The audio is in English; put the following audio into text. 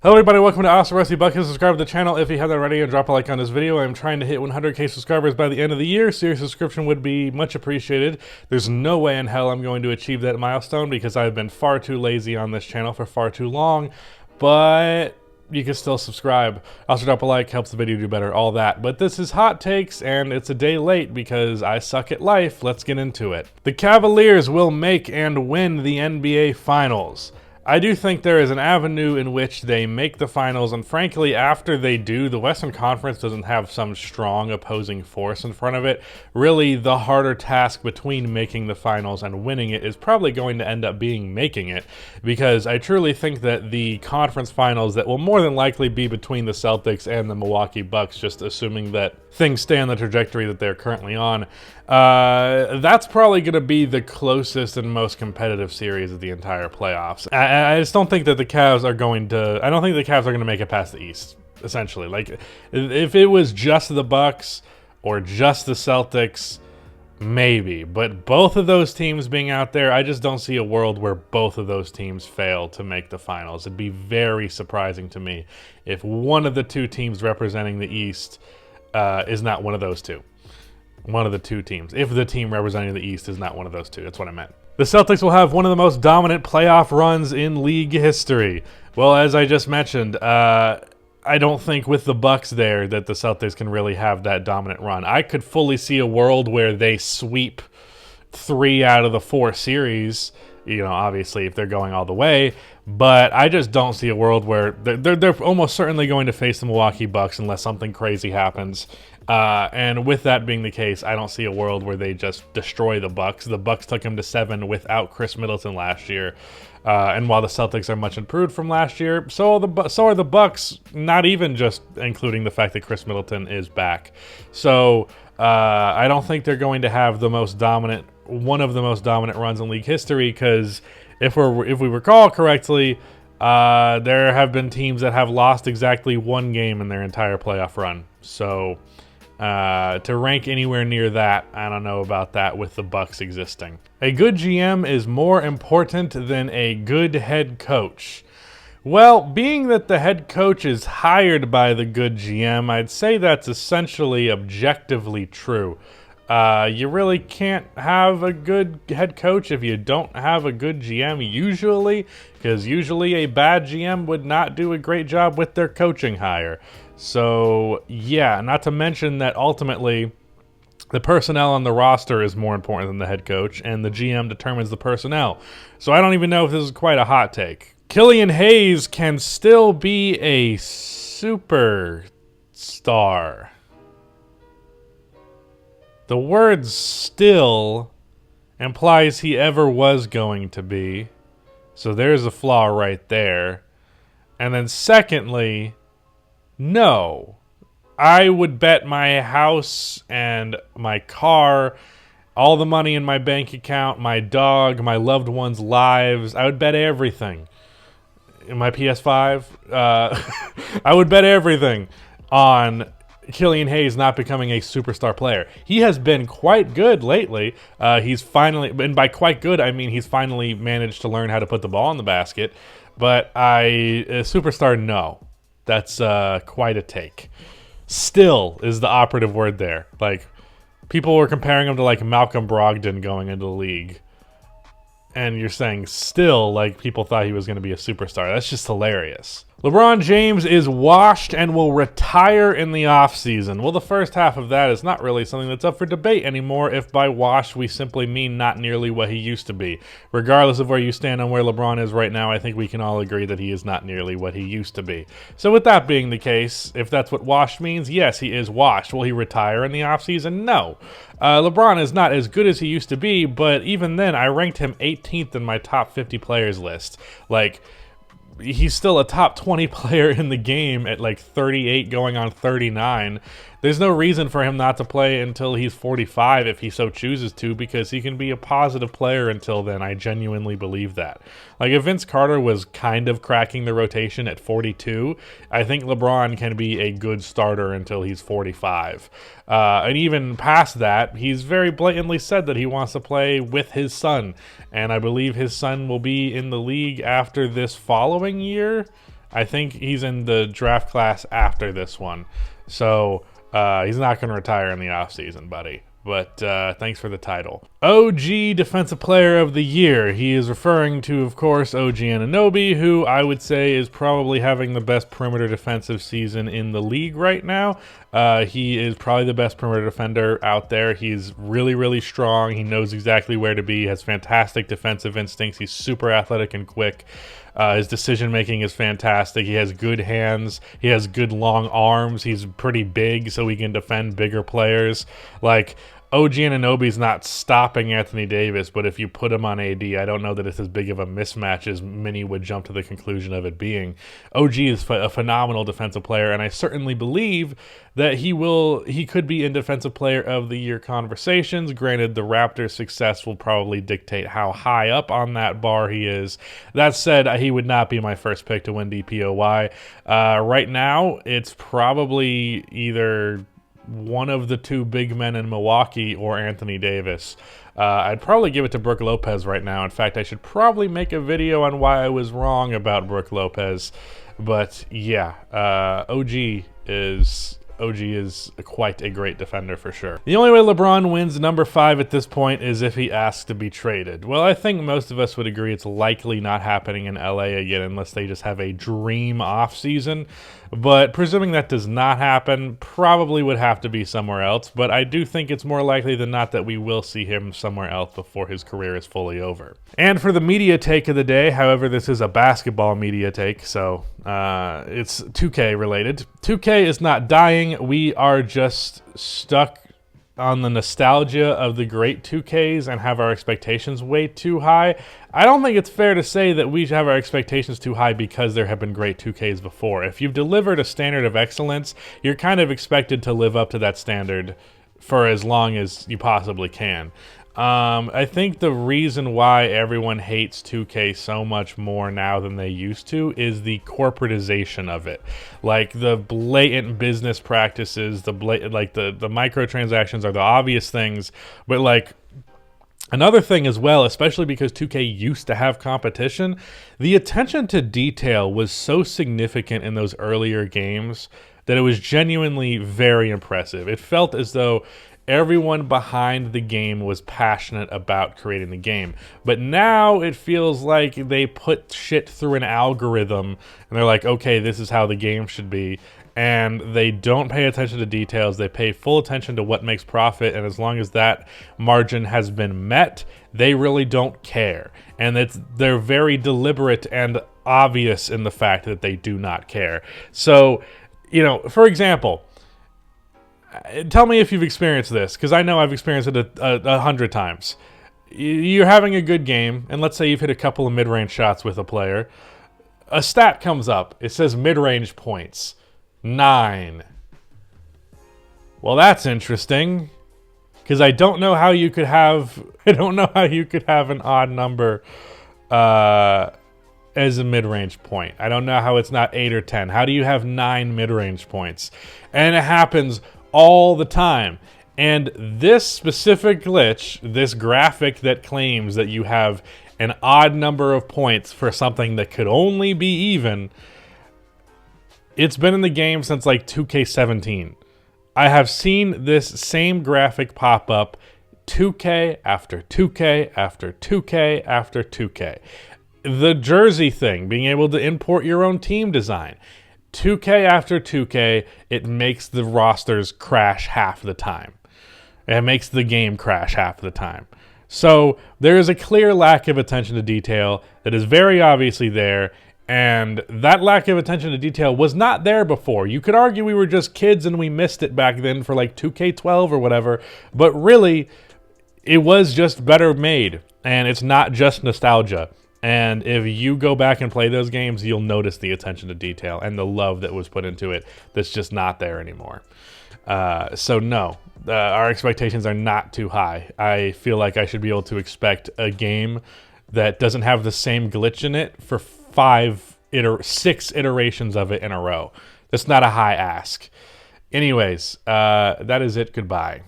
Hello everybody, welcome to Awesome Rusty Bucket. Subscribe to the channel if you haven't already and drop a like on this video. I'm trying to hit 100k subscribers by the end of the year, so your subscription would be much appreciated. There's no way in hell I'm going to achieve that milestone because I've been far too lazy on this channel for far too long, but you can still subscribe. Also drop a like, helps the video do better, all that. But this is Hot Takes, and it's a day late because I suck at life. Let's get into it. The Cavaliers will make and win the NBA Finals. I do think there is an avenue in which they make the finals, and frankly, after they do, the Western Conference doesn't have some strong opposing force in front of it. Really, the harder task between making the finals and winning it is probably going to end up being making it, because I truly think that the conference finals that will more than likely be between the Celtics and the Milwaukee Bucks, just assuming that things stay on the trajectory that they're currently on, that's probably going to be the closest and most competitive series of the entire playoffs. I just don't think that the Cavs are going to. I don't think the Cavs are going to make it past the East. Essentially, like if it was just the Bucks or just the Celtics, maybe. But both of those teams being out there, I just don't see a world where both of those teams fail to make the finals. It'd be very surprising to me if one of the two teams representing the East is not one of those two. One of the two teams. If the team representing the East is not one of those two. That's what I meant. The Celtics will have one of the most dominant playoff runs in league history. Well, as I just mentioned, I don't think with the Bucks there that the Celtics can really have that dominant run. I could fully see a world where they sweep 3 out of the 4 series, you know, obviously if they're going all the way, but I just don't see a world where they're almost certainly going to face the Milwaukee Bucks unless something crazy happens. And with that being the case, I don't see a world where they just destroy the Bucks. The Bucks took them to 7 without Chris Middleton last year. And while the Celtics are much improved from last year, so are the Bucks, not even just including the fact that Chris Middleton is back. So I don't think they're going to have one of the most dominant runs in league history, because if we recall correctly, there have been teams that have lost exactly 1 game in their entire playoff run. So to rank anywhere near that, I don't know about that with the Bucks existing. A good GM is more important than a good head coach. Well, being that the head coach is hired by the good GM, I'd say that's essentially objectively true. You really can't have a good head coach if you don't have a good GM usually, because usually a bad GM would not do a great job with their coaching hire. So yeah, not to mention that ultimately the personnel on the roster is more important than the head coach, and the GM determines the personnel. So I don't even know if this is quite a hot take. Killian Hayes can still be a superstar. The word still implies he ever was going to be. So there's a flaw right there. And then secondly, no. I would bet my house and my car, all the money in my bank account, my dog, my loved ones' lives. I would bet everything. In my PS5, I would bet everything on Killian Hayes not becoming a superstar player. He has been quite good lately. He's finally, and by quite good, I mean he's finally managed to learn how to put the ball in the basket. But a superstar, no. That's quite a take. Still is the operative word there. Like, people were comparing him to like Malcolm Brogdon going into the league. And you're saying still, like people thought he was going to be a superstar. That's just hilarious. LeBron James is washed and will retire in the offseason. Well, the first half of that is not really something that's up for debate anymore, if by washed we simply mean not nearly what he used to be. Regardless of where you stand on where LeBron is right now, I think we can all agree that he is not nearly what he used to be. So with that being the case, if that's what washed means, yes, he is washed. Will he retire in the offseason? No. LeBron is not as good as he used to be, but even then, I ranked him 18th in my top 50 players list. Like, he's still a top 20 player in the game at like 38 going on 39. There's no reason for him not to play until he's 45 if he so chooses to, because he can be a positive player until then. I genuinely believe that. Like, if Vince Carter was kind of cracking the rotation at 42, I think LeBron can be a good starter until he's 45. And even past that, he's very blatantly said that he wants to play with his son. And I believe his son will be in the league after this following year. I think he's in the draft class after this one. So he's not going to retire in the offseason, buddy. But thanks for the title. OG Defensive Player of the Year. He is referring to, of course, OG Anunoby, who I would say is probably having the best perimeter defensive season in the league right now. He is probably the best perimeter defender out there. He's really, really strong. He knows exactly where to be. He has fantastic defensive instincts. He's super athletic and quick. His decision-making is fantastic. He has good hands. He has good long arms. He's pretty big, so he can defend bigger players. Like, OG Anunoby's not stopping Anthony Davis, but if you put him on AD, I don't know that it's as big of a mismatch as many would jump to the conclusion of it being. OG is a phenomenal defensive player, and I certainly believe that he could be in Defensive Player of the Year conversations. Granted, the Raptors' success will probably dictate how high up on that bar he is. That said, he would not be my first pick to win DPOY. Right now, it's probably either one of the two big men in Milwaukee or Anthony Davis. I'd probably give it to Brook Lopez right now. In fact, I should probably make a video on why I was wrong about Brook Lopez. But yeah, OG is quite a great defender for sure. The only way LeBron wins number 5 at this point is if he asks to be traded. Well, I think most of us would agree it's likely not happening in LA again unless they just have a dream offseason. But presuming that does not happen, probably would have to be somewhere else. But I do think it's more likely than not that we will see him somewhere else before his career is fully over. And for the media take of the day, however, this is a basketball media take, so it's 2K related. 2K is not dying. We are just stuck on the nostalgia of the great 2Ks and have our expectations way too high. I don't think it's fair to say that we have our expectations too high because there have been great 2Ks before. If you've delivered a standard of excellence, you're kind of expected to live up to that standard for as long as you possibly can. I think the reason why everyone hates 2K so much more now than they used to is the corporatization of it. Like the blatant business practices, the microtransactions are the obvious things, but like another thing as well, especially because 2K used to have competition, the attention to detail was so significant in those earlier games that it was genuinely very impressive. It felt as though everyone behind the game was passionate about creating the game. But now it feels like they put shit through an algorithm and they're like, okay, this is how the game should be. And they don't pay attention to details. They pay full attention to what makes profit. And as long as that margin has been met, they really don't care. And they're very deliberate and obvious in the fact that they do not care. So, you know, for example, tell me if you've experienced this, because I know I've experienced it 100 times. You're having a good game, and let's say you've hit a couple of mid-range shots with a player. A stat comes up. It says mid-range points. 9. Well, that's interesting, because I don't know how you could have an odd number as a mid-range point. I don't know how it's not 8 or 10. How do you have 9 mid-range points? And it happens all the time. And this specific glitch, this graphic that claims that you have an odd number of points for something that could only be even, it's been in the game since like 2K17. I have seen this same graphic pop up 2K after 2K after 2K after 2K. The jersey thing, being able to import your own team design. 2K after 2K, it makes the rosters crash half the time. It makes the game crash half the time. So there is a clear lack of attention to detail that is very obviously there, and that lack of attention to detail was not there before. You could argue we were just kids and we missed it back then for like 2K12 or whatever, but really, it was just better made, and it's not just nostalgia. And if you go back and play those games, you'll notice the attention to detail and the love that was put into it that's just not there anymore. So no, our expectations are not too high. I feel like I should be able to expect a game that doesn't have the same glitch in it for 6 iterations of it in a row. That's not a high ask. Anyways, that is it. Goodbye.